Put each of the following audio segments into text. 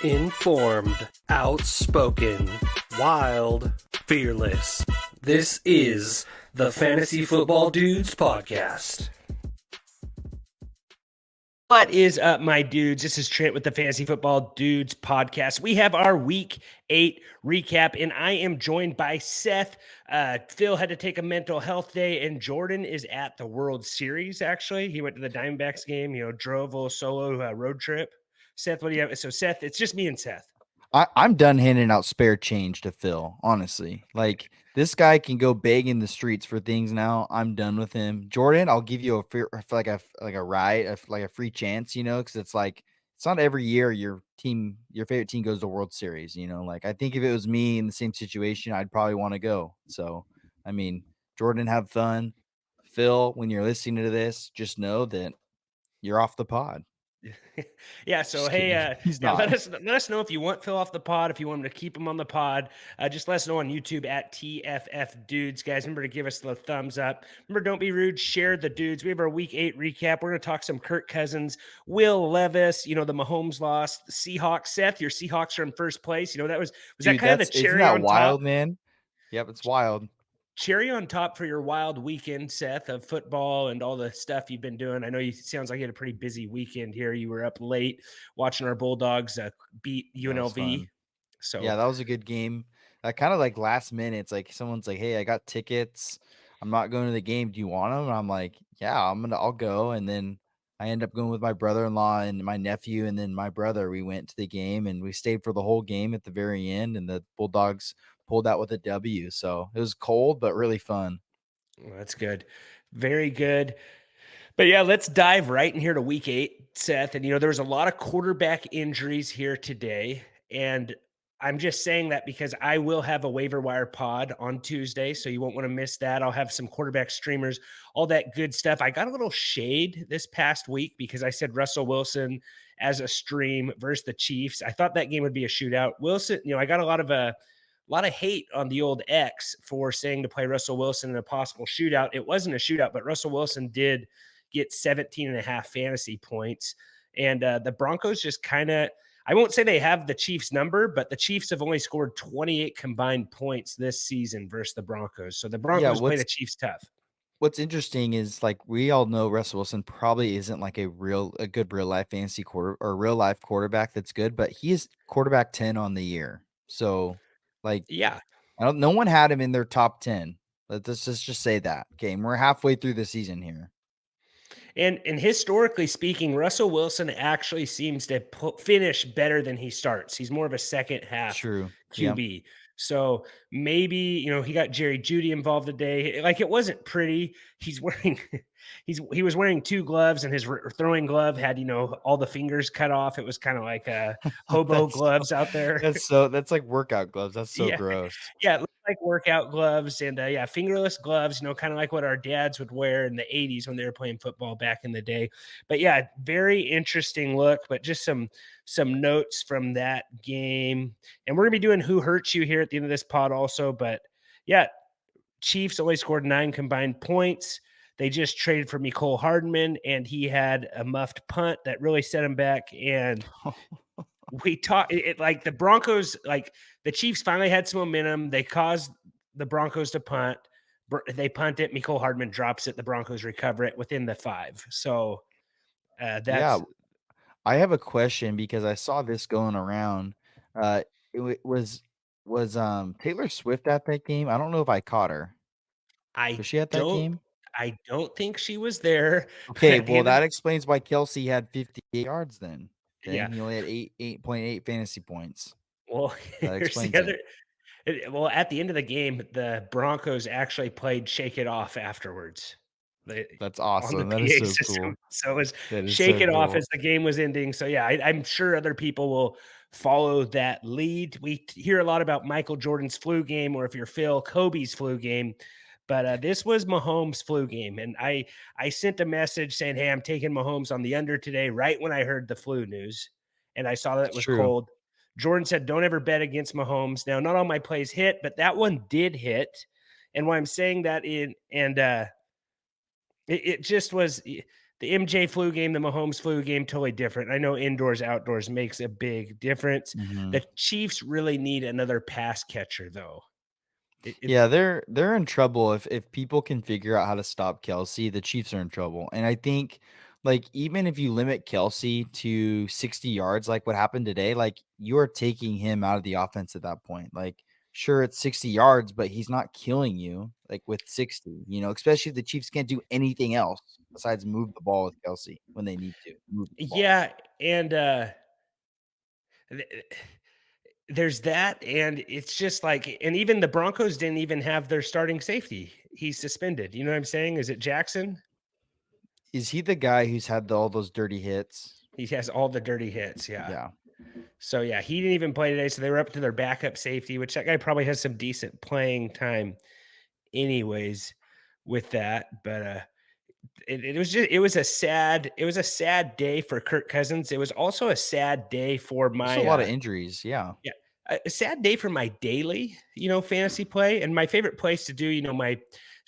Informed, outspoken, wild, fearless. This is the Fantasy Football Dudes Podcast. What is up, my dudes? This is Trent with the Fantasy Football Dudes Podcast. We have our Week 8 recap, and I am joined by Seth. Phil had to take a mental health day, and Jordan is at the World Series, actually. He went to the Diamondbacks game, drove a little solo road trip. Seth, what do you have? So, Seth, it's just me and Seth. I'm done handing out spare change to Phil, honestly. Like, this guy can go beg in the streets for things now. I'm done with him. Jordan, I'll give you a ride, like a free chance, because it's like it's not every year your favorite team goes to World Series, Like, I think if it was me in the same situation, I'd probably want to go. So, I mean, Jordan, have fun. Phil, when you're listening to this, just know that you're off the pod. Yeah, so Just hey, kidding. He's not. let us know if you want Phil off the pod, if you want him to keep him on the pod. Just let us know on YouTube at TFF Dudes, guys. Remember to give us the thumbs up. Remember, don't be rude. Share the dudes. We have our Week 8 recap. We're going to talk some Kirk Cousins, Will Levis. The Mahomes loss, the Seahawks. Seth, your Seahawks are in first place. Was Dude, that kind of the cherry isn't that on wild, top? man? Yep, it's wild. Cherry on top for your wild weekend, Seth, of football and all the stuff you've been doing. I know sounds like you had a pretty busy weekend here. You were up late watching our Bulldogs beat UNLV. So yeah, that was a good game. Kind of like last minute, it's like someone's like, "Hey, I got tickets. I'm not going to the game. Do you want them?" And I'm like, "Yeah, I'll go." And then I end up going with my brother-in-law and my nephew, and then my brother. We went to the game and we stayed for the whole game at the very end. And the Bulldogs pulled out with a W. So it was cold but really fun. well, that's good, very good. But yeah, let's dive right in here to Week 8, Seth. And there was a lot of quarterback injuries here today, and I'm just saying that because I will have a waiver wire pod on Tuesday, so you won't want to miss that. I'll have some quarterback streamers, all that good stuff. I got a little shade this past week because I said Russell Wilson as a stream versus the Chiefs. I thought that game would be a shootout. Wilson, I got a lot of hate on the old X for saying to play Russell Wilson in a possible shootout. It wasn't a shootout, but Russell Wilson did get 17 and a half fantasy points. And the Broncos just kind of, I won't say they have the Chiefs number, but the Chiefs have only scored 28 combined points this season versus the Broncos. So the Broncos play the Chiefs tough. What's interesting is, like, we all know Russell Wilson probably isn't like a good real life fantasy real life quarterback that's good, but he is quarterback 10 on the year. So, like, yeah, no one had him in their top 10. Let's just say that. Okay, and we're halfway through the season here. And historically speaking, Russell Wilson actually seems to finish better than he starts. He's more of a second half True. QB. Yep. So maybe, he got Jerry Jeudy involved today. Like, it wasn't pretty. He was wearing two gloves, and his throwing glove had, all the fingers cut off. It was kind of like hobo gloves out there. That's like workout gloves. That's so Yeah. gross. Yeah, it looked like workout gloves and fingerless gloves, kind of like what our dads would wear in the 80s when they were playing football back in the day. But yeah, very interesting look, but just some notes from that game. And we're going to be doing Who Hurts You here at the end of this pod also, but yeah, Chiefs only scored 9 combined points. They just traded for Mecole Hardman, and he had a muffed punt that really set him back. And we talked like the Broncos, like the Chiefs finally had some momentum. They caused the Broncos to punt. They punt it. Mecole Hardman drops it. The Broncos recover it within the 5. So that's. I have a question because I saw this going around. Was Taylor Swift at that game? I don't know if I caught her. Was she at that game? I don't think she was there. Okay, well, that explains why Kelsey had 58 yards then. Okay, yeah, he only had 8.8 fantasy points. Well, That explains the other. Well, at the end of the game, the Broncos actually played "Shake It Off" afterwards. That's awesome. On the That PA is so system. cool. So it was Shake It Off as the game was ending. So yeah, I'm sure other people will follow that lead. We hear a lot about Michael Jordan's flu game, or if you're Phil, Kobe's flu game. But this was Mahomes' flu game. And I sent a message saying, hey, I'm taking Mahomes on the under today, right when I heard the flu news. And I saw that it was cold. Jordan said, don't ever bet against Mahomes. Now, not all my plays hit, but that one did hit. And why I'm saying that it just was the MJ flu game, the Mahomes flu game, totally different. I know indoors, outdoors makes a big difference. Mhm. The Chiefs really need another pass catcher, though. It's Yeah, they're in trouble if people can figure out how to stop Kelsey, the Chiefs are in trouble. And I think like even if you limit Kelsey to 60 yards, like what happened today, like you are taking him out of the offense at that point. Like, sure, it's 60 yards, but he's not killing you like with 60, especially if the Chiefs can't do anything else besides move the ball with Kelsey when they need to move the ball. yeah, and th- there's that, and it's just like, and even the Broncos didn't even have their starting safety. He's suspended. You know what I'm saying? Is it Jackson? Is he the guy who's had all those dirty hits? He has all the dirty hits. Yeah. Yeah. So yeah, he didn't even play today. So they were up to their backup safety, which that guy probably has some decent playing time, anyways, with that. But it was a sad day for Kirk Cousins. It was also a sad day for There's a my lot of injuries. Yeah. yeah, a sad day for my daily, fantasy play. And my favorite place to do, my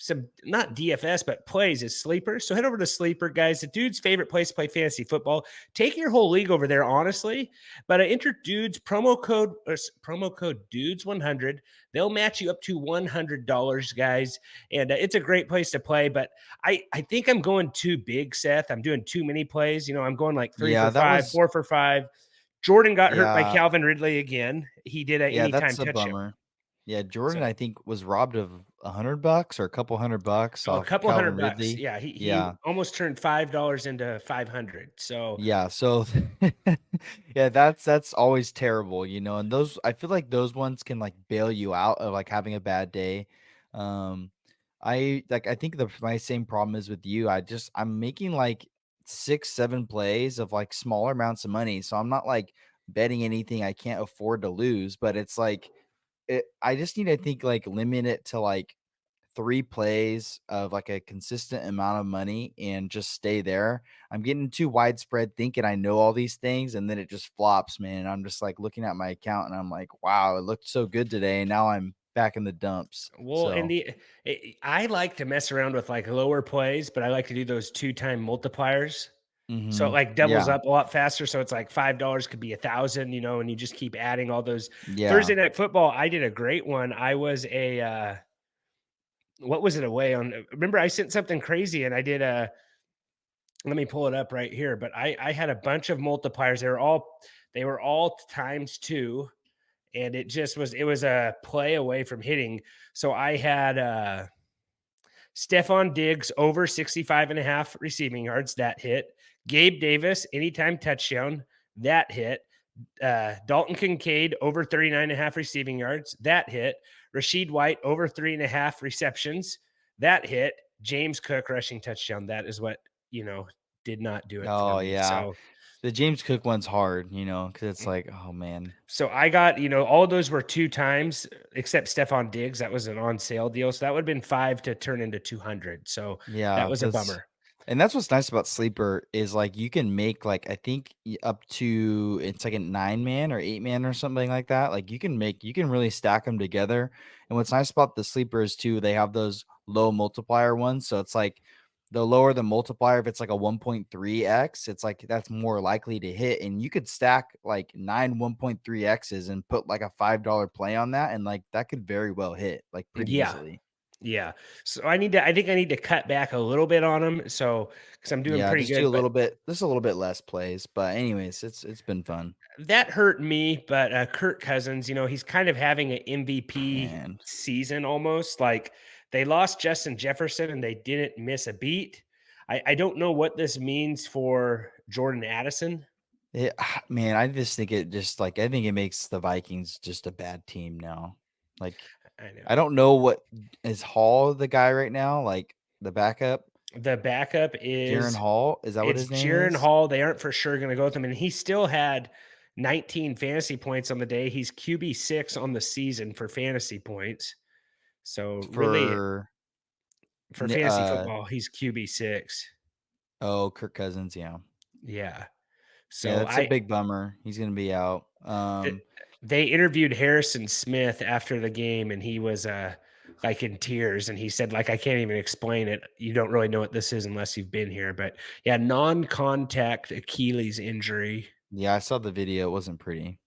some not DFS, but plays is Sleeper. So head over to Sleeper, guys. The dude's favorite place to play fantasy football. Take your whole league over there, honestly. But enter dudes promo code dudes 100. They'll match you up to $100, guys. And it's a great place to play. But I think I'm going too big, Seth. I'm doing too many plays. I'm going like 3 Yeah, for that 5, was 4 for 5. Jordan got hurt by yeah. Calvin Ridley again. He did an Yeah, anytime that's a touchdown. bummer. Yeah, Jordan, So, I think, was robbed of $100 or a couple $100 oh, a off couple Calvin $100. Ridley. Yeah, he Yeah. almost turned $5 into 500. So, Yeah, so yeah, that's always terrible, and those I feel like those ones can like bail you out of like having a bad day. Um I think my same problem is with you. I'm making like 6, 7 plays of like smaller amounts of money. So I'm not like betting anything I can't afford to lose, but it's like I just need to think like limit it to like 3 plays of like a consistent amount of money and just stay there. I'm getting too widespread thinking I know all these things and then it just flops, man. I'm just like looking at my account and I'm like, wow, it looked so good today. And now I'm back in the dumps. well, So, I like to mess around with like lower plays, but I like to do those 2-time multipliers. So it like doubles yeah, up a lot faster. So it's like $5 could be 1,000, and you just keep adding all those. yeah. Thursday Night Football, I did a great one. I was what was it away on? Remember, I sent something crazy and I did let me pull it up right here. But I had a bunch of multipliers. They were all times 2, and it was a play away from hitting. So I had Stephon Diggs over 65.5 receiving yards, that hit. Gabe Davis anytime touchdown, that hit. Dalton Kincaid over 39.5 receiving yards, that hit. Rashid White over 3.5 receptions, that hit. James Cook rushing touchdown, that is what did not do it for Oh, me. yeah. The James Cook one's hard, because it's like, oh man. So I got, all of those were 2 times except Stephon Diggs. That was an on sale deal. So that would have been 5 to turn into 200. So that Yeah, was a bummer. and that's what's nice about Sleeper is like you can make like I think up to it's like a 9-man or 8-man or something like that. Like you can really stack them together. And what's nice about the Sleeper is too they have those low multiplier ones. So it's like the lower the multiplier, if it's like a 1.3x, it's like that's more likely to hit. And you could stack like 9 1.3x's and put like a $5 play on that, and like that could very well hit like pretty Yeah. easily. Yeah. So I think I need to cut back a little bit on them. So, cause I'm doing Yeah, pretty just do good, but just a little bit less plays, but anyways, it's been fun. that hurt me. But Kirk Cousins, he's kind of having an MVP Man, season almost. Like they lost Justin Jefferson and they didn't miss a beat. I don't know what this means for Jordan Addison. man, I just think it just like I think it makes the Vikings just a bad team now. Like I know. I don't know what is Hall the guy right now, like the backup, The backup Jaron is Hall, is that what it's his name Jaron is? Hall. They aren't for sure going to go with him, and he still had 19 fantasy points on the day. He's QB6 on the season for fantasy points. So really, For for fantasy football, he's QB6. oh, Kirk Cousins, yeah. Yeah. Yeah, So that's a big bummer. He's gonna be out. th- they interviewed Harrison Smith after the game, and he was like in tears, and he said, like, I can't even explain it. You don't really know what this is unless you've been here. But yeah, non-contact Achilles injury, Yeah, I saw the video. It wasn't pretty.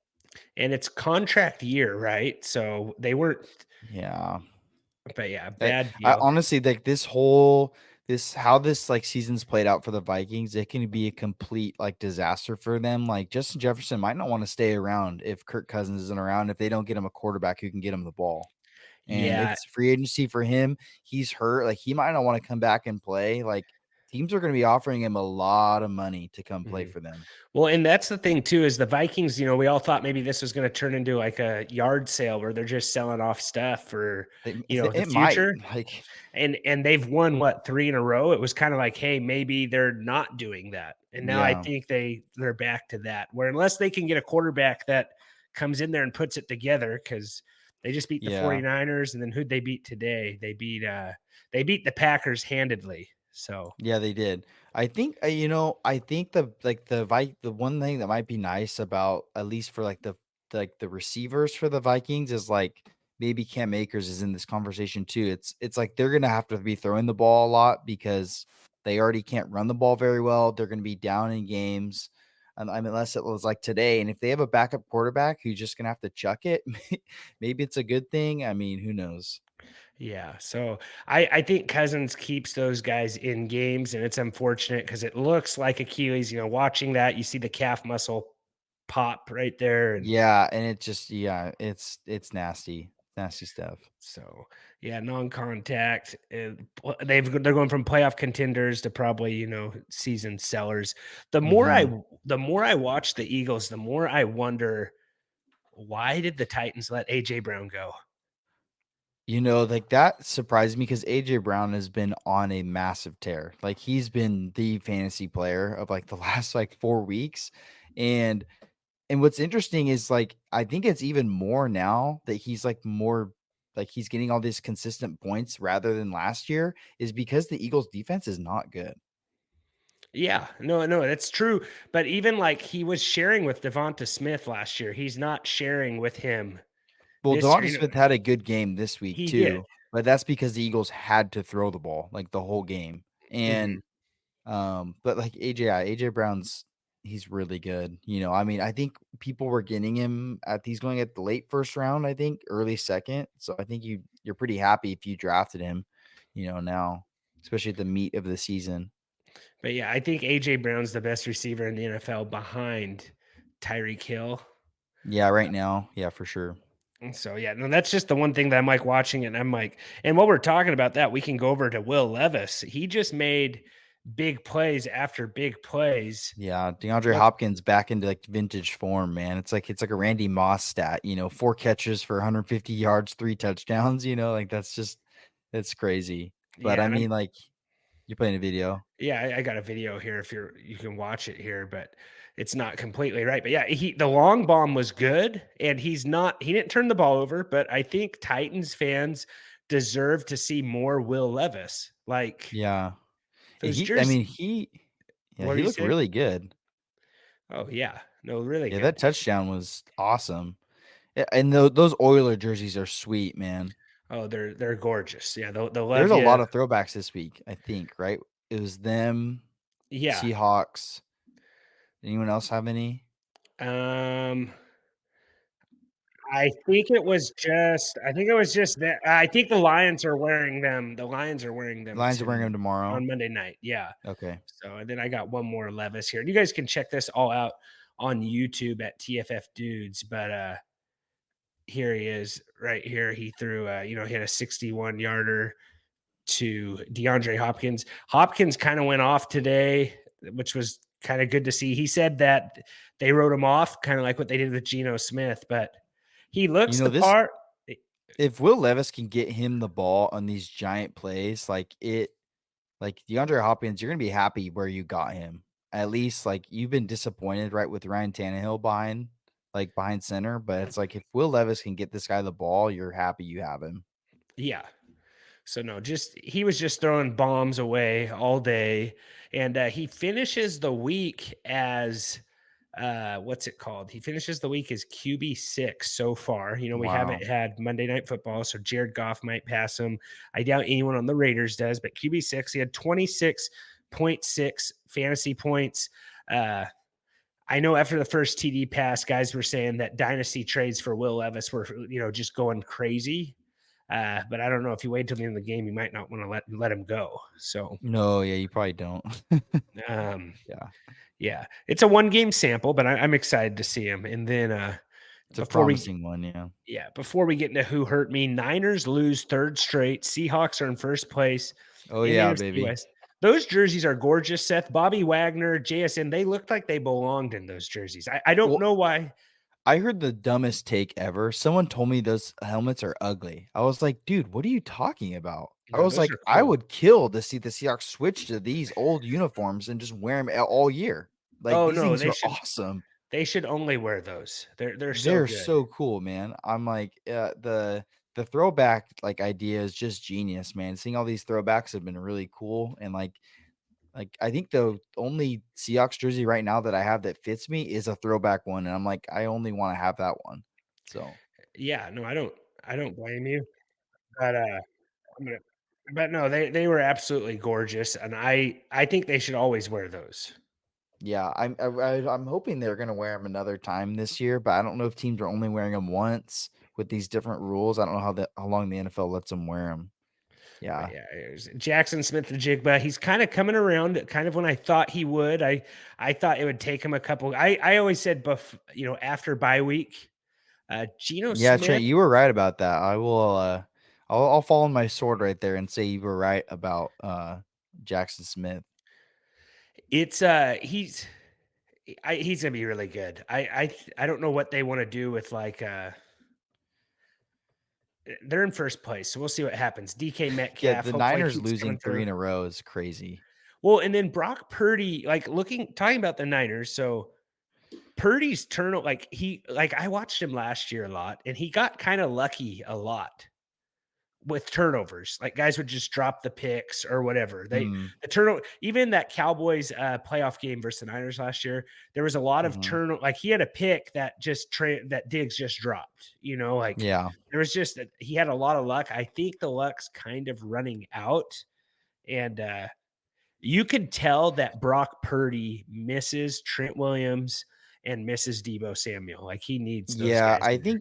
and it's contract year, right? So they weren't, Yeah. but yeah, I, bad I deal. honestly like this whole this how this like season's played out for the Vikings. It can be a complete like disaster for them. Like Justin Jefferson might not want to stay around if Kirk Cousins isn't around. If they don't get him a quarterback who can get him the ball, and Yeah. it's free agency for him. He's hurt. Like he might not want to come back and play. Like teams are going to be offering him a lot of money to come play Mhm. for them. Well, and that's the thing too, is the Vikings, we all thought maybe this was going to turn into like a yard sale where they're just selling off stuff for, the It might future. like And they've won what, 3 in a row. It was kind of like, hey, maybe they're not doing that. And now I yeah think they're back to that. Where unless they can get a quarterback that comes in there and puts it together, because they just beat the yeah 49ers, and then who'd they beat today? They beat the Packers handedly. So Yeah, they did. I think I think the one thing that might be nice about at least for like the receivers for the Vikings is like maybe Cam Akers is in this conversation too. It's like they're gonna have to be throwing the ball a lot because they already can't run the ball very well. They're gonna be down in games. I mean, unless it was like today, and if they have a backup quarterback who's just gonna have to chuck it, maybe it's a good thing. I mean, who knows? yeah, so I think Cousins keeps those guys in games, and it's unfortunate because it looks like Achilles. Watching that, you see the calf muscle pop right there, and Yeah, and it's nasty, nasty stuff. so yeah, non-contact. And they're going from playoff contenders to probably season sellers. The more I Mhm. the more I watch the Eagles, the more I wonder, why did the Titans let AJ Brown go? Like that surprised me because AJ Brown has been on a massive tear. Like he's been the fantasy player of like the last like 4 weeks. And what's interesting is like I think it's even more now that he's like more like he's getting all these consistent points rather than last year is because the Eagles defense is not good. Yeah, no, that's true. But even like he was sharing with Devonta Smith last year, he's not sharing with him Well, this year. DeVonta Smith had a good game this week He did. too, but that's because the Eagles had to throw the ball like the whole game. Mhm. And but like AJ Brown's he's really good. I mean, I think people were getting him he's going at the late first round, I think, early second. So I think you're pretty happy if you drafted him, now, especially at the meat of the season. But yeah, I think AJ Brown's the best receiver in the NFL behind Tyreek Hill. Yeah, right now. Yeah, for sure. And so yeah, no, that's just the one thing that I'm like watching, and I'm like, and while we're talking about that, we can go over to Will Levis. He just made big plays after big plays. Yeah, DeAndre Look, Hopkins back into like vintage form, man. It's like a Randy Moss stat, 4 catches for 150 yards, 3 touchdowns, like that's crazy. But yeah, I and mean, like you're playing a video. yeah, I got a video here if you can watch it here, but it's not completely right. But yeah, the long bomb was good, and he didn't turn the ball over, but I think Titans fans deserve to see more Will Levis. Like Yeah. Yeah, those I jerseys. mean, yeah, What are he you looked saying? really good. Oh yeah, no, really Yeah, good. that touchdown was awesome. And those Oiler jerseys are sweet, man. Oh, they're gorgeous. Yeah, they'll There's love a you. lot of throwbacks this week, I think, right? It was them, Yeah. Seahawks. Anyone else have any? Um, I think it was just that. I think the Lions are wearing them. The Lions are wearing them Lions are wearing them on tomorrow. Monday night. Yeah. Okay. So, and then I got one more Levis here. You guys can check this all out on YouTube at TFF Dudes. But here he is, right here. He threw, he had a 61 yarder to DeAndre Hopkins. Hopkins kind of went off today, which was kind of good to see. He said that they wrote him off, kind of like what they did with Geno Smith, but he looks the This part. if Will Levis can get him the ball on these giant plays, like DeAndre Hopkins, you're gonna be happy where you got him. At least like you've been disappointed, right, with Ryan Tannehill behind center. But it's like if Will Levis can get this guy the ball, you're happy you have him. Yeah. So no, just he was just throwing bombs away all day, and he finishes the week as what's it called? He finishes the week as QB6 so far. You know, we Wow. haven't had Monday Night Football, so Jared Goff might pass him. I doubt anyone on the Raiders does, but QB6, he had 26.6 fantasy points. I know after the first TD pass, guys were saying that dynasty trades for Will Levis were, just going crazy. But I don't know, if you wait till the end of the game, you might not want to let him go. So, No, yeah, you probably don't. um, Yeah, yeah, it's a 1-game sample, but I'm excited to see him. And then it's a before we promising one. Yeah. before we get into who hurt me, Niners lose third straight. Seahawks are in first place Oh in the yeah, NFC baby. West. Those jerseys are gorgeous, Seth. Bobby Wagner, JSN, they looked like they belonged in those jerseys. I don't Well, know why. I heard the dumbest take ever. Someone told me those helmets are ugly. I was like, dude, what are you talking about? I No, was those like, are I cool. would kill to see the Seahawks switch to these old uniforms and just wear them all year. Like Oh these no, things are awesome. they should only wear those. They're so They're good. so cool, man. I'm like, the throwback like idea is just genius, man. Seeing all these throwbacks have been really cool, and like I think the only Seahawks jersey right now that I have that fits me is a throwback one, and I'm like, I only want to have that one. So Yeah, no, I don't blame you. But I'm gonna, but no, they were absolutely gorgeous, and I think they should always wear those. yeah, I'm hoping they're gonna wear them another time this year, but I don't know if teams are only wearing them once with these different rules. I don't know how long the NFL lets them wear them. But Yeah, yeah, Jackson Smith the Jigba. He's kind of coming around, kind of when I thought he would. I thought it would take him a couple. I always said after bye week. Geno yeah, Smith. Trent, you were right about that. I will. I'll fall on my sword right there and say you were right about Jackson Smith. It's he's gonna be really good. I don't know what they want to do with they're in first place, so we'll see what happens. DK Yeah, Metcalf the hopefully Niners keeps losing coming three through. in a row is crazy. Well, and then Brock Purdy, talking about the Niners. So Purdy's turnover, I watched him last year a lot, and he got kind of lucky a lot with turnovers. Like guys would just drop the picks or whatever. Hmm. The turnover, even that Cowboys playoff game versus the Niners last year, there was a lot of Hmm. turnover. Like he had a pick that that Diggs just dropped. Yeah. There was just he had a lot of luck. I think the luck's kind of running out, and you could tell that Brock Purdy misses Trent Williams and misses Debo Samuel. Like he needs those Yeah, guys I in there.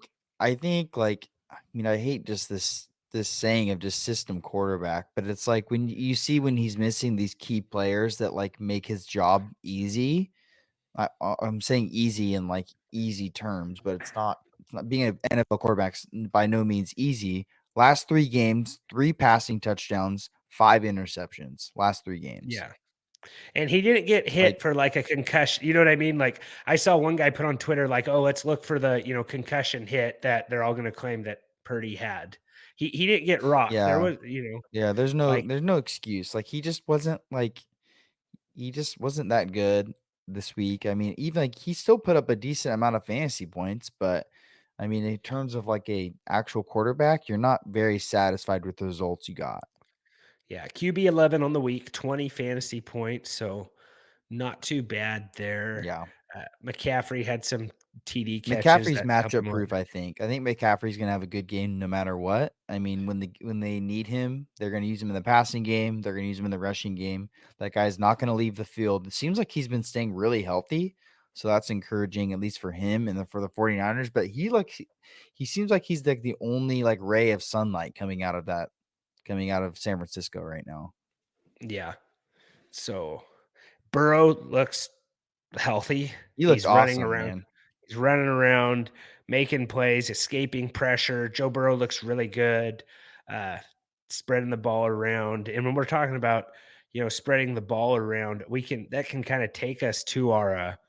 think like I mean I hate just this saying of just system quarterback, but it's like when you see when he's missing these key players that like make his job easy. I'm saying easy in like easy terms, but it's not being an NFL quarterback's by no means easy. Last 3 games, 3 passing touchdowns, 5 interceptions. Last 3 games. Yeah. And he didn't get hit Like for like a concussion. You know what I mean? Like I saw one guy put on Twitter, like, "Oh, let's look for the concussion hit that they're all going to claim that Purdy had." He didn't get rocked. There yeah. was Yeah, there's no like there's no excuse. Like he just wasn't that good this week. I mean, even like he still put up a decent amount of fantasy points, but I mean, in terms of like a actual quarterback, you're not very satisfied with the results you got. yeah, QB 11 on the week, 20 fantasy points, so not too bad there. Yeah. McCaffrey had some TD catches McCaffrey's that helped matchup him out. proof, I think. I think McCaffrey's gonna have a good game no matter what. I mean, when they need him, they're gonna use him in the passing game. They're gonna use him in the rushing game. That guy's not gonna leave the field. It seems like he's been staying really healthy, so that's encouraging at least for him and for the 49ers. But he seems like he's like the only like ray of sunlight coming out of San Francisco right now. Yeah. So Burrow looks healthy. He looked awesome, man. He's running around, making plays, escaping pressure. Joe Burrow looks really good, uh, spreading the ball around. And when we're talking about, spreading the ball around, that can kind of take us to our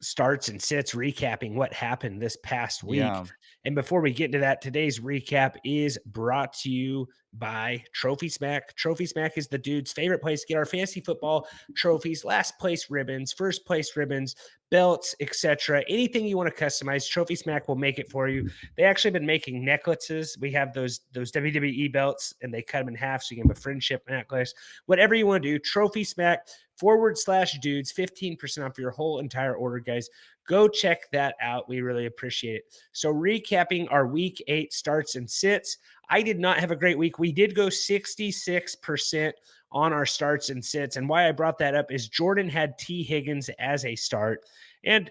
starts and sits, recapping what happened this past week. Yeah. And before we get into that, today's recap is brought to you by Trophy Smack. Trophy Smack is the dude's favorite place to get our fantasy football trophies, last place ribbons, first place ribbons, belts, etc. Anything you want to customize, Trophy Smack will make it for you. They actually been making necklaces. We have those WWE belts, and they cut them in half so you can have a friendship necklace. Whatever you want to do, Trophy Smack /dudes, 15% off your whole entire order, guys. Go check that out. We really appreciate it. So recapping our week 8 starts and sits. I did not have a great week. We did go 66% on our starts and sits. And why I brought that up is Jordan had T. Higgins as a start. And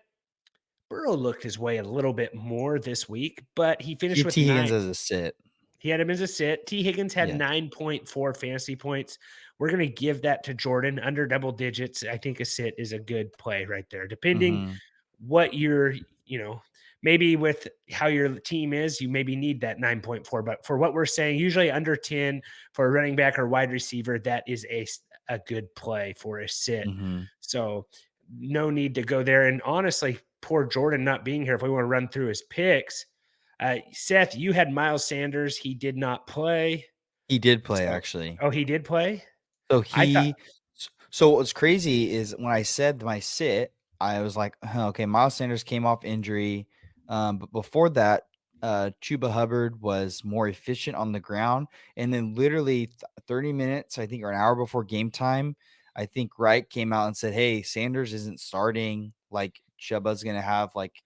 Burrow looked his way a little bit more this week, but he finished with T. Higgins 9. as a sit. He had him as a sit. T. Higgins had Yeah. 9.4 fantasy points. We're going to give that to Jordan under double digits. I think a sit is a good play right there. Depending what you're, maybe with how your team is, you maybe need that 9.4. But for what we're saying, usually under 10 for a running back or wide receiver, that is a good play for a sit. So no need to go there. And honestly, poor Jordan not being here, if we want to run through his picks, Seth, you had Miles Sanders. He did not play. He did play, actually. Oh, he did play? So what's crazy is when I said my sit, I was like, okay, Miles Sanders came off injury. But before that, Chuba Hubbard was more efficient on the ground. And then literally 30 minutes, I think, or an hour before game time, I think Wright came out and said, hey, Sanders isn't starting. Like, Chuba's going to have like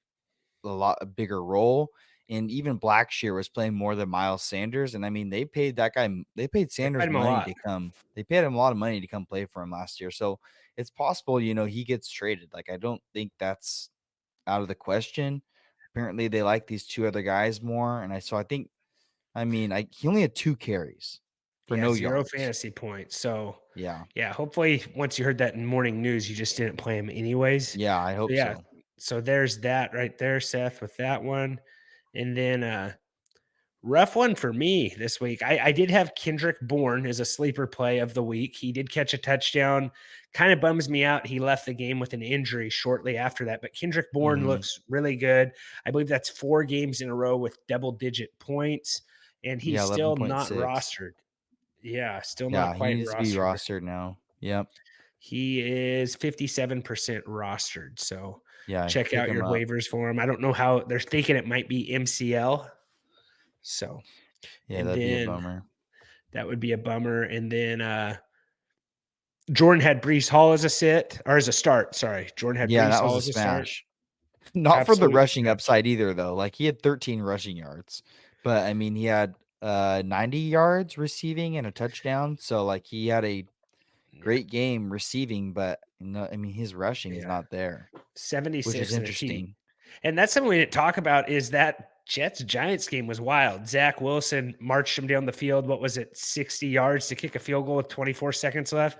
a bigger role. And even Blackshear was playing more than Miles Sanders. And I mean, they paid Sanders money to come. They paid him a lot of money to come play for him last year. So it's possible, he gets traded. Like, I don't think that's out of the question. Apparently they like these 2 other guys more. And he only had 2 carries for no 0 yards. fantasy points. So yeah. Hopefully once you heard that in morning news, you just didn't play him anyways. Yeah, I hope so. So there's that right there, Seth, with that one. And then rough one for me this week. I did have Kendrick Bourne as a sleeper play of the week. He did catch a touchdown. Kind of bums me out. He left the game with an injury shortly after that. But Kendrick Bourne looks really good. I believe that's 4 games in a row with double-digit points. And he's still not rostered. Yeah, still not quite rostered. He needs to be rostered now. Yep. He is 57% rostered. So check out your waivers for him. I don't know how they're thinking it might be MCL. So that'd be a bummer. That would be a bummer. And then Jordan had Breece Hall as a sit or as a start. Sorry. Jordan had Breece Hall as a smash. Not for the rushing upside either, though. Like, he had 13 rushing yards, but I mean, he had 90 yards receiving and a touchdown. So like, he had a great game receiving, but his rushing is not there. 76, which is interesting. And that's something we didn't talk about is that Jets-Giants game was wild. Zach Wilson marched him down the field. What was it? 60 yards to kick a field goal with 24 seconds left.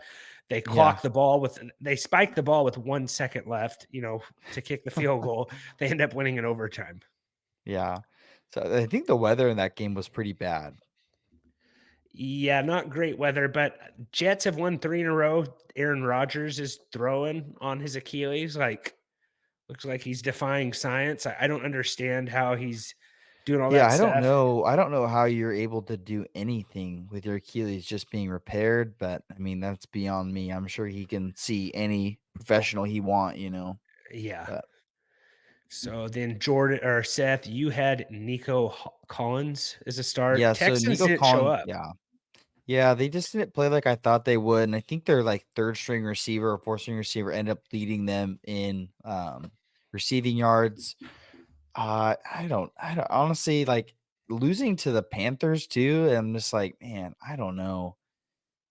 They clocked the ball they spiked the ball with 1 second left, to kick the field goal. They end up winning in overtime. Yeah. So I think the weather in that game was pretty bad. Yeah, not great weather, but Jets have won 3 in a row. Aaron Rodgers is throwing on his Achilles. Looks like he's defying science. I don't understand how he's doing all that stuff. I don't know how you're able to do anything with your Achilles just being repaired, but that's beyond me. I'm sure he can see any professional he want, Yeah. But. So then Jordan or Seth, you had Nico Collins as a start. Yeah, Texans so Nico didn't Collins, show up. Yeah, they just didn't play like I thought they would. And I think their like 3rd string receiver or 4th string receiver ended up leading them in receiving yards. I don't honestly, like, losing to the Panthers too. I'm just like, man, I don't know.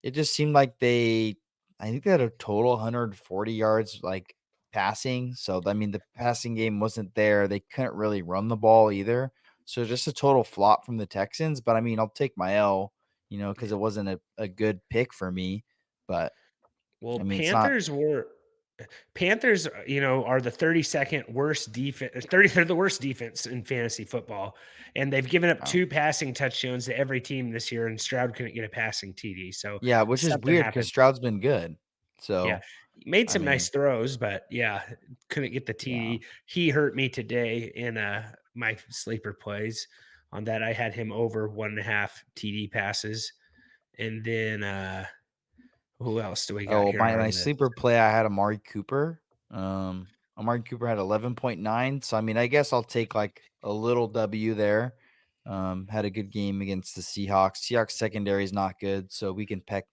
It just seemed like I think they had a total 140 yards like passing. So the passing game wasn't there. They couldn't really run the ball either. So just a total flop from the Texans. But I'll take my L, because it wasn't a good pick for me. But Panthers, are the 32nd worst defense. They're the worst defense in fantasy football, and they've given up 2 passing touchdowns to every team this year. And Stroud couldn't get a passing TD. So which is weird because Stroud's been good. So he made some nice throws, but couldn't get the TD. He hurt me today in my sleeper plays. On that, I had him over 1.5 TD passes, and then who else do we got here? My sleeper play, I had Amari Cooper. Amari Cooper had 11.9. So, I guess I'll take like a little W there. Had a good game against the Seahawks. Seahawks secondary is not good, so we can pick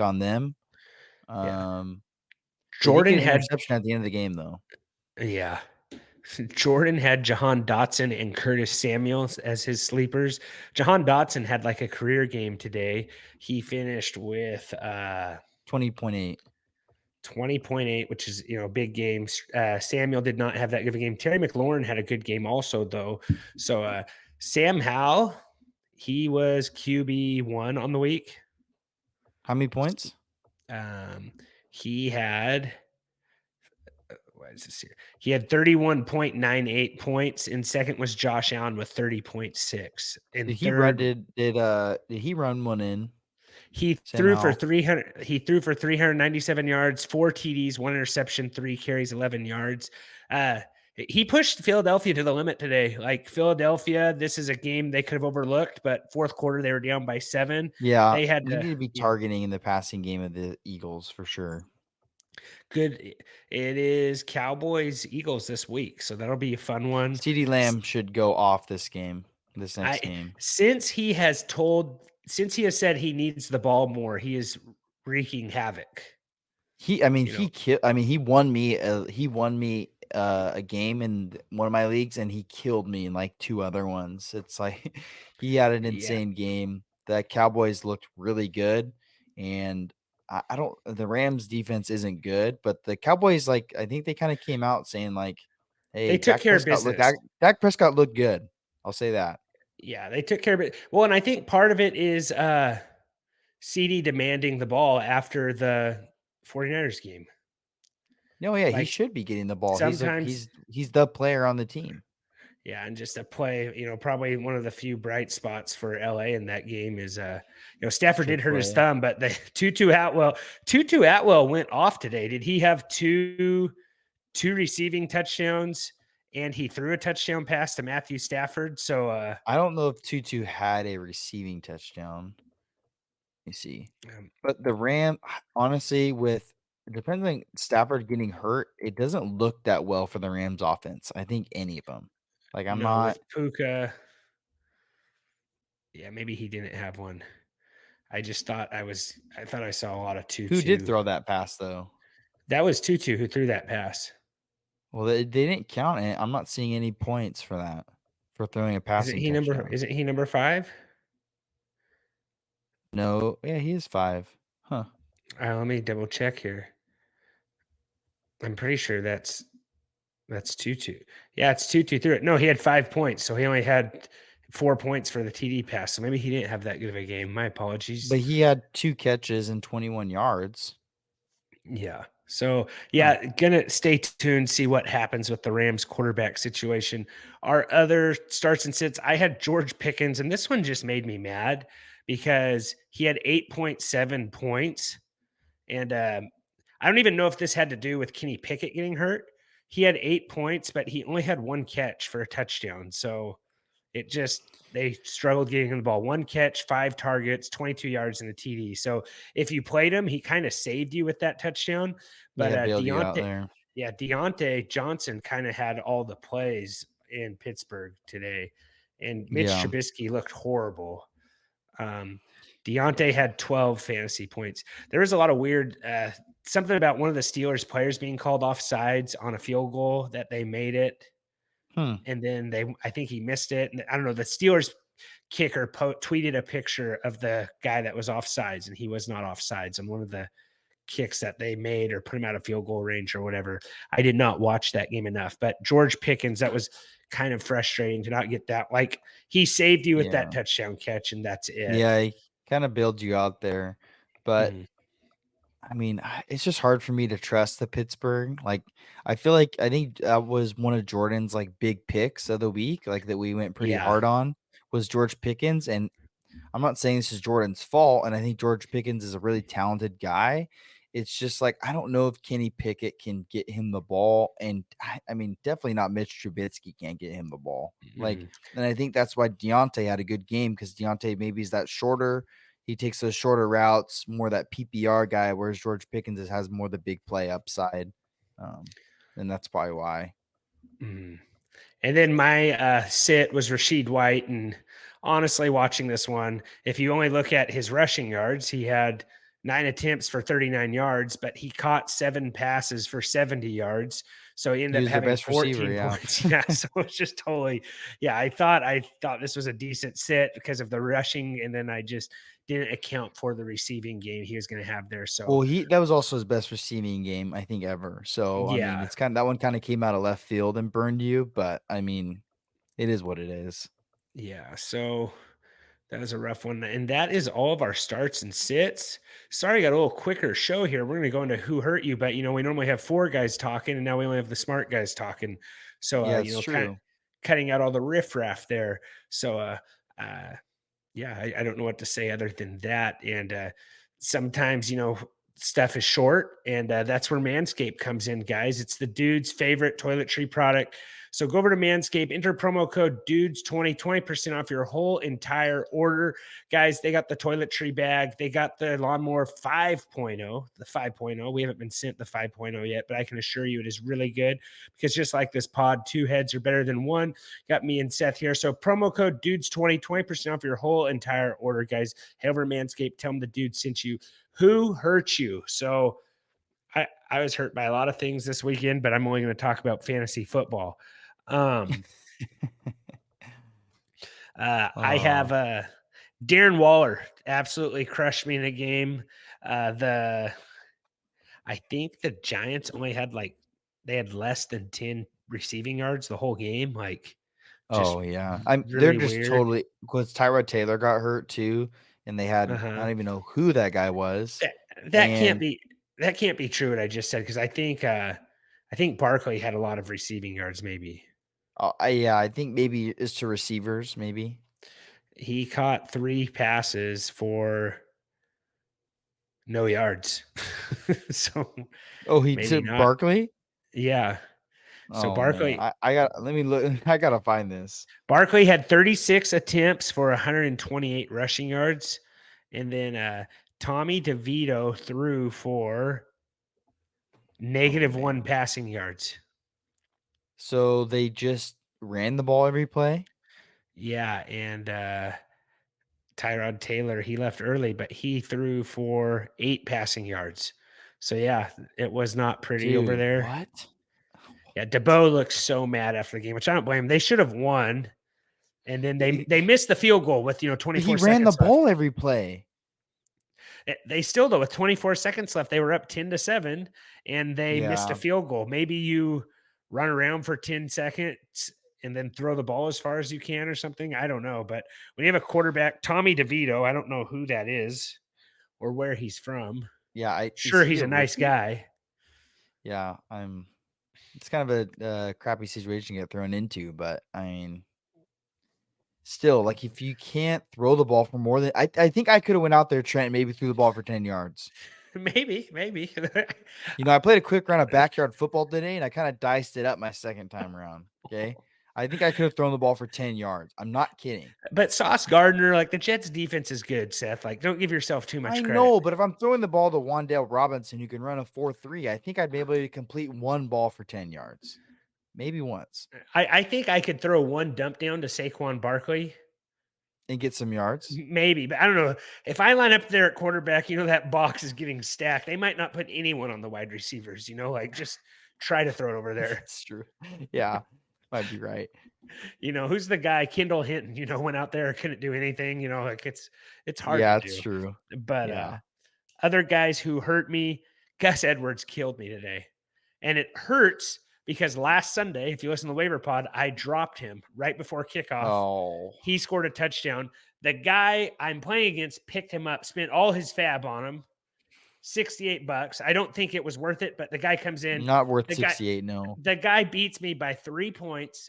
on them. Yeah. They did Jordan get an had, interception at the end of the game, though. yeah. Jordan had Jahan Dotson and Curtis Samuels as his sleepers. Jahan Dotson had like a career game today. He finished with 20.8. 20.8, which is, a big game. Samuel did not have that good of a game. Terry McLaurin had a good game also, though. So Sam Howell, he was QB1 on the week. How many points? He had what is this here? He had 31.98 points, and second was Josh Allen with 30.6. Did And he run? third, Did he run one in? he Sam threw for Howell? 300. He threw for 397 yards, 4 TDs, 1 interception, 3 carries, 11 yards. He pushed Philadelphia to the limit today. Like Philadelphia, this is a game they could have overlooked, but fourth quarter they were down by 7. Yeah, They had they need to be to, targeting in the passing game of the Eagles for sure. good. It is Cowboys Eagles this week, so that'll be a fun one. CeeDee Lamb should go off this next game. Since he has said he needs the ball more, he is wreaking havoc. He won me. A game in one of my leagues, and he killed me in like 2 other ones. It's like he had an insane game. The Cowboys looked really good, and I don't. The Rams defense isn't good, but the Cowboys, like, I think they kind of came out saying like, "Hey, They took care of business. Dak Prescott looked good." I'll say that. Yeah, they took care of it. Well, and I think part of it is CD demanding the ball after the 49ers game. No, yeah, he Like, should be getting the ball. sometimes, He's the player on the team. yeah, and just a play, probably one of the few bright spots for LA in that game is Stafford did hurt his thumb, but the Tutu Atwell went off today. Did he have two receiving touchdowns, and he threw a touchdown pass to Matthew Stafford? So I don't know if Tutu had a receiving touchdown. Let me see. But the Ram, honestly, depending on Stafford getting hurt, it doesn't look that well for the Rams offense. I think any of them. Like, I'm not. With Puka. Yeah, maybe he didn't have one. I thought I saw a lot of Tutu. Who did throw that pass, though? That was Tutu who threw that pass. Well, they didn't count it. I'm not seeing any points for that, for throwing a passing touchdown. Isn't he number 5? No. Yeah, he is 5. Huh. Let me double check here. I'm pretty sure that's Tutu. Yeah, it's Tutu threw it. No, he had 5 points, so he only had 4 points for the TD pass. So maybe he didn't have that good of a game. My apologies. But he had 2 catches and 21 yards. Yeah. So, gonna stay tuned, see what happens with the Rams quarterback situation. Our other starts and sits, I had George Pickens, and this one just made me mad because he had 8.7 points. And I don't even know if this had to do with Kenny Pickett getting hurt. He had 8 points, but he only had 1 catch for a touchdown. So they struggled getting him the ball. 1 catch, 5 targets, 22 yards in the TD. So if you played him, he kind of saved you with that touchdown. But bailed you out there. Deontay Johnson kind of had all the plays in Pittsburgh today. And Mitch Trubisky looked horrible. Deontay had 12 fantasy points. There was a lot of weird something about one of the Steelers players being called offsides on a field goal that they made it. And then I think he missed it. And I don't know, the Steelers kicker tweeted a picture of the guy that was offsides, and he was not offsides on one of the kicks that they made or put him out of field goal range or whatever. I did not watch that game enough, but George Pickens, that was kind of frustrating to not get that. Like, he saved you with that touchdown catch, and that's it. Yeah, he kind of bailed you out there. But I mean, it's just hard for me to trust the Pittsburgh. Like, I think that was one of Jordan's like big picks of the week, like that we went pretty hard on, was George Pickens. And I'm not saying this is Jordan's fault, and I think George Pickens is a really talented guy. It's just like, I don't know if Kenny Pickett can get him the ball, and I mean, definitely not Mitch Trubisky can't get him the ball. Like, and I think that's why Deontay had a good game, because Deontay maybe is that shorter. He takes those shorter routes, more that PPR guy, whereas George Pickens has more the big play upside. And that's probably why. And then my sit was Rachaad White. And honestly, watching this one, if you only look at his rushing yards, he had 9 attempts for 39 yards, but he caught 7 passes for 70 yards. So he He ended up was their having best receiver, 14 yeah. points. Yeah. So it's just totally, yeah. I thought this was a decent sit because of the rushing, and then I just didn't account for the receiving game he was going to have there. So Well, that was also his best receiving game, I think, ever. So, I mean, yeah, it's that one kind of came out of left field and burned you, but I mean, it is what it is. yeah. So that was a rough one. And that is all of our starts and sits. Sorry, I got a little quicker show here. We're going to go into who hurt you, but we normally have 4 guys talking, and now we only have the smart guys talking. So, Yeah, it's true. cutting out all the riffraff there. So, uh, yeah, I don't know what to say other than that. And sometimes, stuff is short, and that's where Manscaped comes in, guys. It's the dude's favorite toiletry product. So go over to Manscaped, enter promo code DUDES20, 20% off your whole entire order. Guys, they got the toiletry bag. They got the lawnmower 5.0, the 5.0. We haven't been sent the 5.0 yet, but I can assure you it is really good because just like this pod, 2 heads are better than 1. Got me and Seth here. So promo code DUDES20, 20% off your whole entire order, guys. Head over to Manscaped. Tell them the dude sent you. Who hurt you? So I was hurt by a lot of things this weekend, but I'm only going to talk about fantasy football. I have Darren Waller absolutely crushed me in a game. I think the Giants only had they had less than 10 receiving yards the whole game. Just Oh, yeah. They're really just weird. totally because Tyrod Taylor got hurt too, and they had I Uh-huh. don't even know who that guy was. That that can't And be that can't be true what I just said because I think Barkley had a lot of receiving yards. Maybe yeah, I think maybe it's to receivers, maybe. he caught 3 passes for no yards, so Oh, he maybe took not. Barkley? Yeah. So Oh man, I got let me look. I gotta find this. Barkley had 36 attempts for 128 rushing yards, and then Tommy DeVito threw for Oh -1 man, passing yards. so they just ran the ball every play. Yeah, and Tyrod Taylor, he left early, but he threw for 8 passing yards. So yeah, it was not pretty over Dude, there. what? Yeah, What? DeBoe looked so mad after the game, which I don't blame him. They should have won, and then He they missed the field goal with he 24 ran the seconds left. ball every play. They still though with 24 seconds left, they were up 10-7, and they missed a Yeah, field goal. Maybe you run around for 10 seconds and then throw the ball as far as you can or something. I don't know, but when you have a quarterback, Tommy DeVito, I don't know who that is or where he's from. yeah. Is Sure, he he's a a nice rookie? guy. Yeah, It's kind of a crappy situation to get thrown into, but I mean, still, like if you can't throw the ball for more than I think I could have went out there, Trent, and maybe threw the ball for 10 yards. Maybe. I played a quick round of backyard football today, and I kind of diced it up my second time around. Okay, I think I could have thrown the ball for 10 yards. I'm not kidding. But Sauce Gardner, the Jets defense is good, Seth. Don't give yourself too much I credit. know, but if I'm throwing the ball to Wandale Robinson, who can run a 4.3, I think I'd be able to complete one ball for 10 yards, maybe once, I think I could throw one dump down to Saquon Barkley. and get some yards. Maybe, but I don't know. If I line up there at quarterback, that box is getting stacked. They might not put anyone on the wide receivers, just try to throw it over there. It's true. Yeah, might be right. Who's the guy? Kendall Hinton, went out there, couldn't do anything, it's hard to Yeah, it's do. true. But Yeah. other guys who hurt me, Gus Edwards killed me today. And it hurts because last Sunday, if you listen to the waiver pod, I dropped him right before kickoff. Oh, He scored a touchdown. The guy I'm playing against picked him up, spent all his fab on him, $68. I don't think it was worth it, but the guy comes in. not worth The guy, 68. No. the guy beats me by 3 points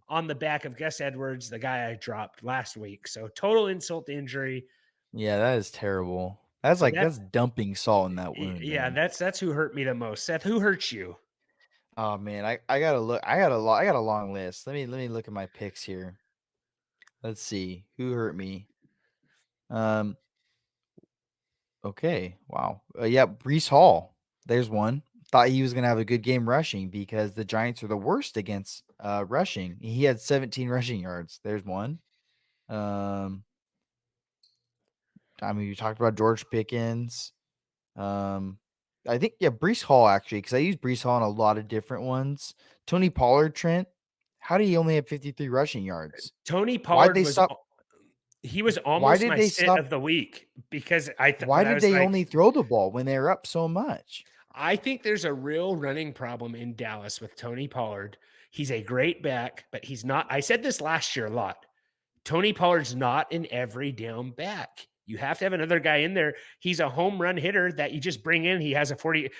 on the back of Gus Edwards, the guy I dropped last week. So total insult to injury. Yeah, that is terrible. That's So that's dumping salt in that wound, yeah, man. that's who hurt me the most. Seth, who hurts you? Oh man, I gotta look. I got a long list. Let me look at my picks here. Let's see who hurt me. Um. Okay. Wow. Yeah, Brees Hall. There's one. Thought he was gonna have a good game rushing because the Giants are the worst against rushing. He had 17 rushing yards. There's one. Um. I mean, you talked about George Pickens. I think Breece Hall actually, because I use Breece Hall on a lot of different ones. Tony Pollard, Trent, how do you only have 53 rushing yards? Tony Why'd Pollard they stop? he was Why almost did my they sit stop? of the week because Why but I did was they like, only throw the ball when they were up so much? I think there's a real running problem in Dallas with Tony Pollard. He's a great back, but he's not. I said this last year a lot. Tony Pollard's not an every down back. You have to have another guy in there. He's a home run hitter that you just bring in. He has a 40.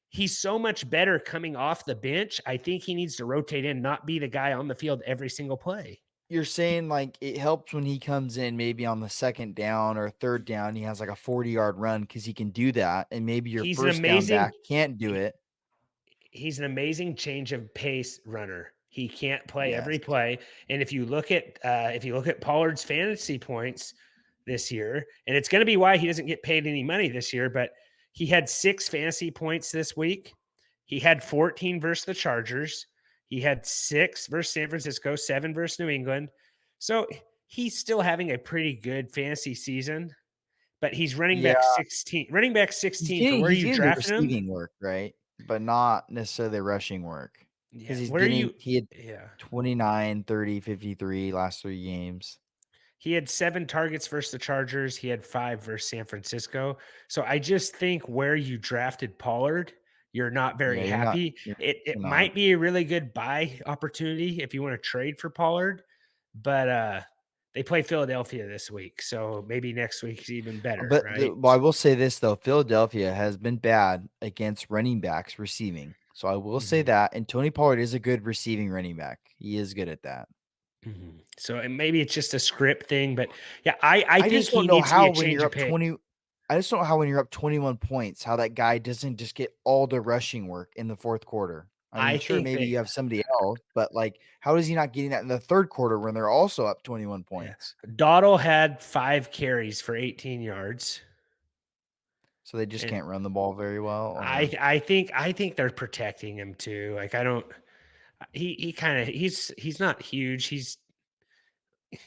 He's so much better coming off the bench. I think he needs to rotate in, not be the guy on the field every single play. You're saying like it helps when he comes in maybe on the second down or third down. He has like a 40-yard run because he can do that. And maybe your He's an first down amazing back can't do it. he's an amazing change of pace runner. He can't play Yes. every play. And if you look at Pollard's fantasy points this year, and it's going to be why he doesn't get paid any money this year, but he had 6 fantasy points this week. He had 14 versus the Chargers. He had 6 versus San Francisco, 7 versus New England. So he's still having a pretty good fantasy season, but he's running Yeah. back 16. Running back 16 for where He's you getting the drafted him. receiving work, right? But not necessarily rushing work. Yeah, Because where he had yeah. 29, 30, 53 last 3 games. He had 7 targets versus the Chargers. He had 5 versus San Francisco. So I just think where you drafted Pollard, you're not very Yeah, happy. you're It not. might be a really good buy opportunity if you want to trade for Pollard, but they play Philadelphia this week, so maybe next week is even better, But right? I will say this though, Philadelphia has been bad against running backs receiving. So I will say Mhm. that. And Tony Pollard is a good receiving running back. He is good at that. Mhm. So and maybe it's just a script thing, but yeah, I think just he don't know needs to be how a when change you're of up pace. 20. I just don't know how when you're up 21 points, how that guy doesn't just get all the rushing work in the fourth quarter. I I mean, sure, think maybe that you have somebody else, but like, how is he not getting that in the third quarter when they're also up 21 yeah. points? Dottle had 5 carries for 18 yards. So they just And can't run the ball very well, or I think they're protecting him too. Like I don't he kind of he's not huge. He's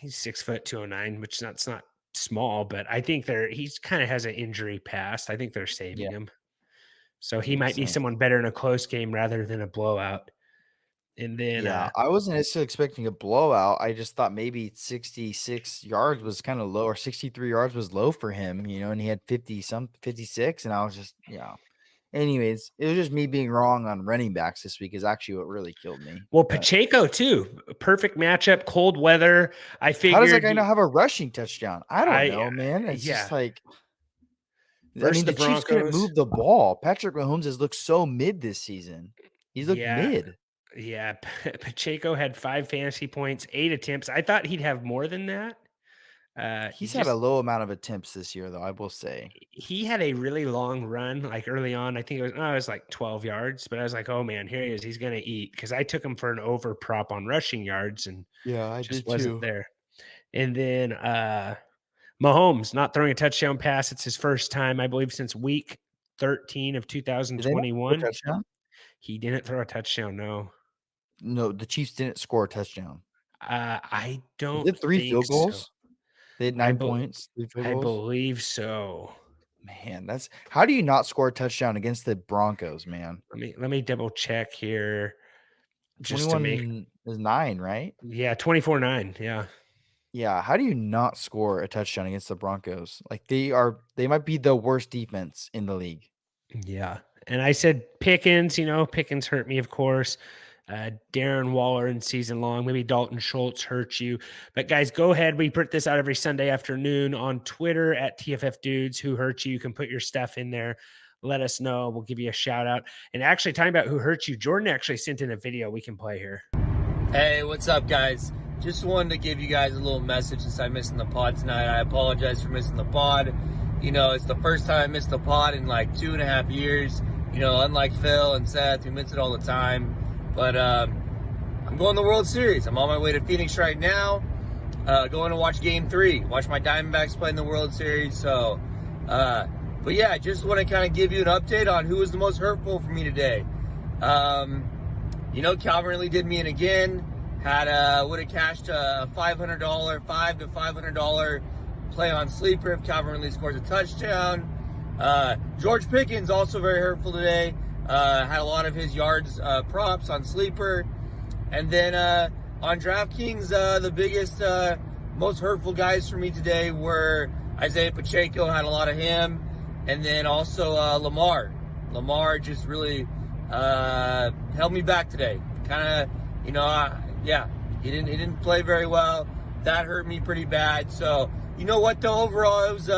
6'209", which that's not small, but I think he's kind of has an injury past. I think they're saving yeah, him. So he makes might be sense. someone better in a close game rather than a blowout. And then Yeah, I wasn't necessarily expecting a blowout. I just thought maybe 66 yards was kind of low, or 63 yards was low for him, and he had 56, and I was just, yeah. Anyways, it was just me being wrong on running backs this week is actually what really killed me. well, But Pacheco too. Perfect matchup, cold weather. I how does that figured guy not have a rushing touchdown? I don't know, man. It's yeah. just like, I Versus mean, the the Chiefs couldn't Broncos. move the ball. Patrick Mahomes has looked so mid this season. He's looked Yeah. mid. Yeah, Pacheco had 5 fantasy points, 8 attempts. I thought he'd have more than that. He's had a low amount of attempts this year, though, I will say. He had a really long run, like early on. I think it was like 12 yards, but I was like, oh man, here he is. He's gonna eat because I took him for an over prop on rushing yards and Yeah, I just did wasn't too. there. And then Mahomes not throwing a touchdown pass. It's his first time, I believe, since week 13 of Did they not score a 2021. touchdown? He didn't throw a touchdown, no. No, the Chiefs didn't score a touchdown. I Was don't it 3 think field so. goals? They had I 9 be points, 3 field I goals? believe so. Man, that's how do you not score a touchdown against the Broncos, man? Let me double check here just to make 21 is 9, right? 24-9. Yeah. Yeah, how do you not score a touchdown against the Broncos? Like they might be the worst defense in the league. Yeah. And I said Pickens, Pickens hurt me, of course. Darren Waller in season long. Maybe Dalton Schultz hurt you. But guys, go ahead. We put this out every Sunday afternoon on Twitter at TFF Dudes. Who hurt you? You can put your stuff in there. Let us know. We'll give you a shout out. And actually, talking about who hurt you, Jordan actually sent in a video we can play here. Hey, what's up, guys? Just wanted to give you guys a little message since I'm missing the pod tonight. I apologize for missing the pod. It's the first time I missed the pod in like 2.5 years. Unlike Phil and Seth, who miss it all the time. But I'm going to the World Series. I'm on my way to Phoenix right now. Going to watch Game 3. Watch my Diamondbacks play in the World Series. So, but yeah, I just want to kind of give you an update on who was the most hurtful for me today. Calvin really did me in again. Would have cashed a $500 to $500 play on sleeper if Calvin really scores a touchdown. George Pickens also very hurtful today. Had a lot of his yards props on sleeper. And then on DraftKings, the biggest, most hurtful guys for me today were Isiah Pacheco, had a lot of him. And then also Lamar. Lamar just really held me back today. Kind of, he didn't play very well. That hurt me pretty bad. So, you know what, though, overall, it was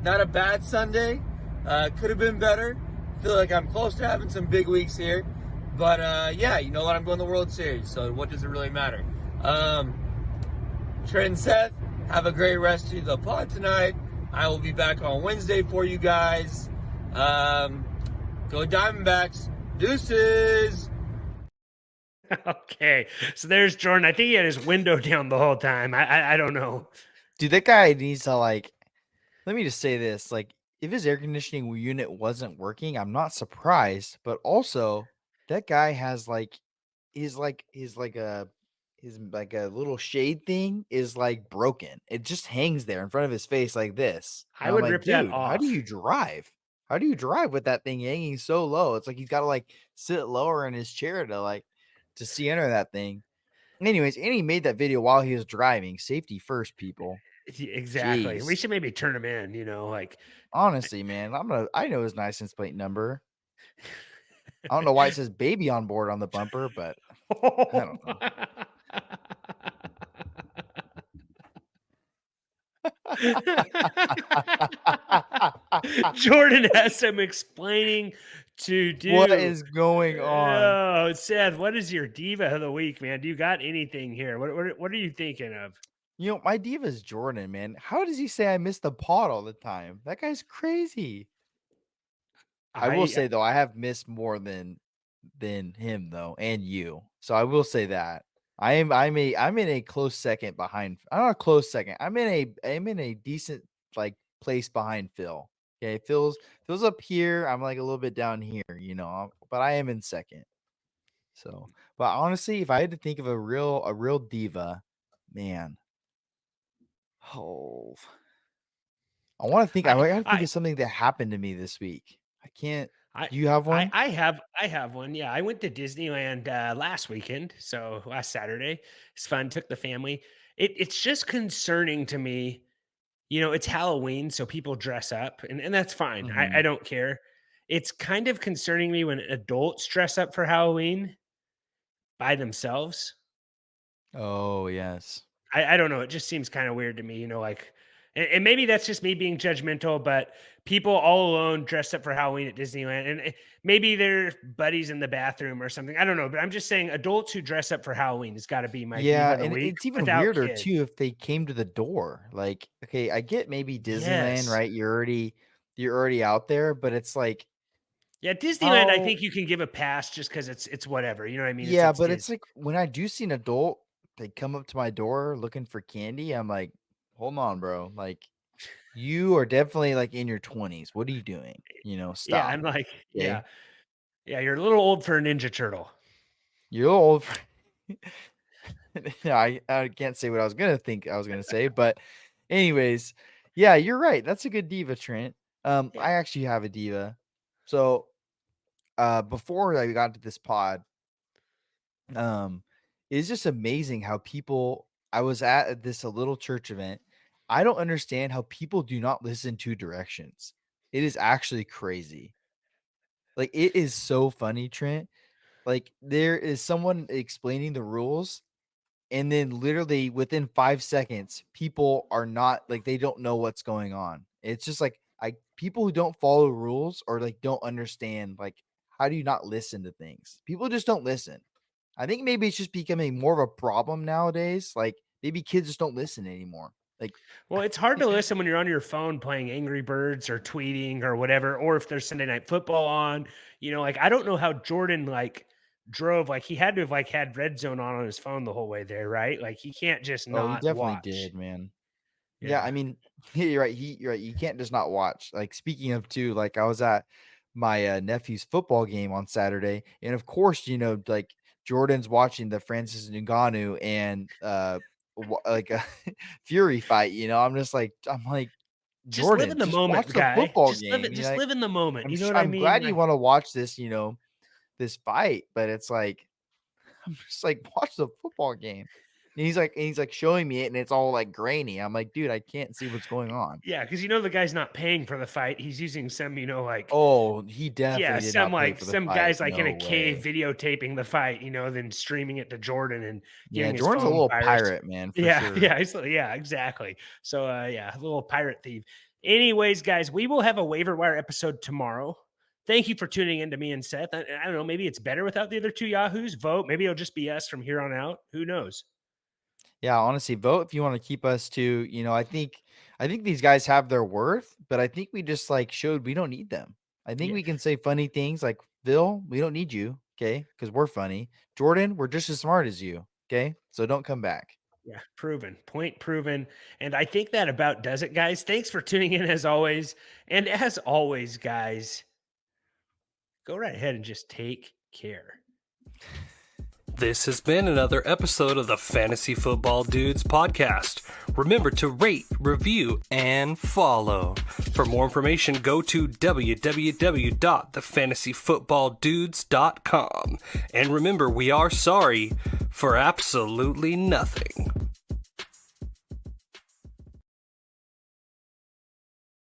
not a bad Sunday. Could have been better. Feel like I'm close to having some big weeks here. But, you know what? I'm going to the World Series, so what does it really matter? Trent and Seth, have a great rest of the pod tonight. I will be back on Wednesday for you guys. Go Diamondbacks. Deuces. Okay, so there's Jordan. I think he had his window down the whole time. I don't know. Dude, that guy needs to let me just say this, if his air conditioning unit wasn't working, I'm not surprised, but also that guy has his a little shade thing is broken. It just hangs there in front of his face like this. I And I'm would like, rip that dude, how do off. you drive? How do you drive with that thing hanging so low? It's like he's got to sit lower in his chair to see under that thing. Anyways, and he made that video while he was driving. Safety first, people. Exactly. We Jeez. should maybe turn him in, Honestly, man, I know his license plate number. I don't know why it says baby on board on the bumper, but I don't know. Jordan has some explaining to do. What is going on? Oh, Seth, what is your diva of the week, man? Do you got anything here? What are you thinking of? My diva is Jordan, man. How does he say I miss the pod all the time? That guy's crazy. I will say though, I have missed more than him though, and you. So I will say that. I'm in a close second behind. I'm not a close second. I'm in a decent place behind Phil. Okay, Phil's up here. I'm a little bit down here, but I am in second. So, but honestly, if I had to think of a real diva, man, oh, I want to think. I got to think of something that happened to me this week. I can't. Do you have one? I have one. Yeah, I went to Disneyland last weekend, so last Saturday. It's fun. Took the family. It's just concerning to me. It's Halloween, so people dress up, and that's fine. I don't care. It's kind of concerning me when adults dress up for Halloween by themselves. Oh yes. I don't know. It just seems kind of weird to me, and maybe that's just me being judgmental, but people all alone dressed up for Halloween at Disneyland, and maybe they're buddies in the bathroom or something. I don't know, but I'm just saying adults who dress up for Halloween has got to be my diva of the and week. it's even weirder too if they came to the door. Okay, I get maybe Disneyland, right? You're already out there, but it's yeah, Disneyland, I think you can give a pass just because it's whatever. You know what I mean? Yeah, but it's when I do see an adult, they come up to my door looking for candy. I'm like, hold on, bro. You are definitely in your 20s. What are you doing? Stop. Yeah, I'm like, okay? Yeah, you're a little old for a Ninja Turtle. You're a little old for I can't say what I was gonna say, but anyways, yeah, you're right. That's a good diva, Trent. I actually have a diva. So before I got to this pod, it's just amazing how people I was at a little church event. I don't understand how people do not listen to directions. It is actually crazy. It is so funny, Trent. There is someone explaining the rules, and then literally within 5 seconds, people are not they don't know what's going on. It's just people who don't follow rules or don't understand how do you not listen to things? People just don't listen. I think maybe it's just becoming more of a problem nowadays. Maybe kids just don't listen anymore. Well, it's hard to listen when you're on your phone playing Angry Birds or tweeting or whatever, or if there's Sunday Night Football on. I don't know how Jordan drove. He had to have had Red Zone on his phone the whole way there, right? He can't just Oh, he not definitely watch. did, man. Yeah, I mean, you're right. You're right. You can't just not watch. Speaking of too, I was at my nephew's football game on Saturday, and of course, Jordan's watching the Francis Ngannou and a Fury fight. I'm just I'm like, just live Jordan, in the just moment, watch the guy. football Just live game. it. Just live in the moment. You know what I I'm mean? glad you Like, want to watch this, this fight, but it's like I'm just like, watch the football game. And he's like showing me it, and it's all like grainy. I'm like, dude, I can't see what's going on. yeah, because the guy's not paying for the fight. He's using some, like Oh, he definitely did some not pay for the some fight. guys like in No a cave way. videotaping the fight, then streaming it to Jordan and Yeah, getting his Jordan's a phone little virus. pirate, man, for Yeah, sure. yeah, exactly. So a little pirate thief. Anyways, guys, we will have a waiver wire episode tomorrow. Thank you for tuning in to me and Seth. I don't know, maybe it's better without the other two Yahoos. Vote. Maybe it'll just be us from here on out. Who knows? Yeah, honestly, vote if you want to keep us to, I think these guys have their worth, but I think we just like showed we don't need them. I think Yeah. we can say funny things like, Bill, we don't need you, okay? Because we're funny. Jordan, we're just as smart as you, okay? So don't come back. Yeah, proven. Point proven. And I think that about does it, guys. Thanks for tuning in as always. And as always, guys, go right ahead and just take care. This has been another episode of the Fantasy Football Dudes podcast. Remember to rate, review, and follow. For more information, go to www.thefantasyfootballdudes.com. And remember, we are sorry for absolutely nothing.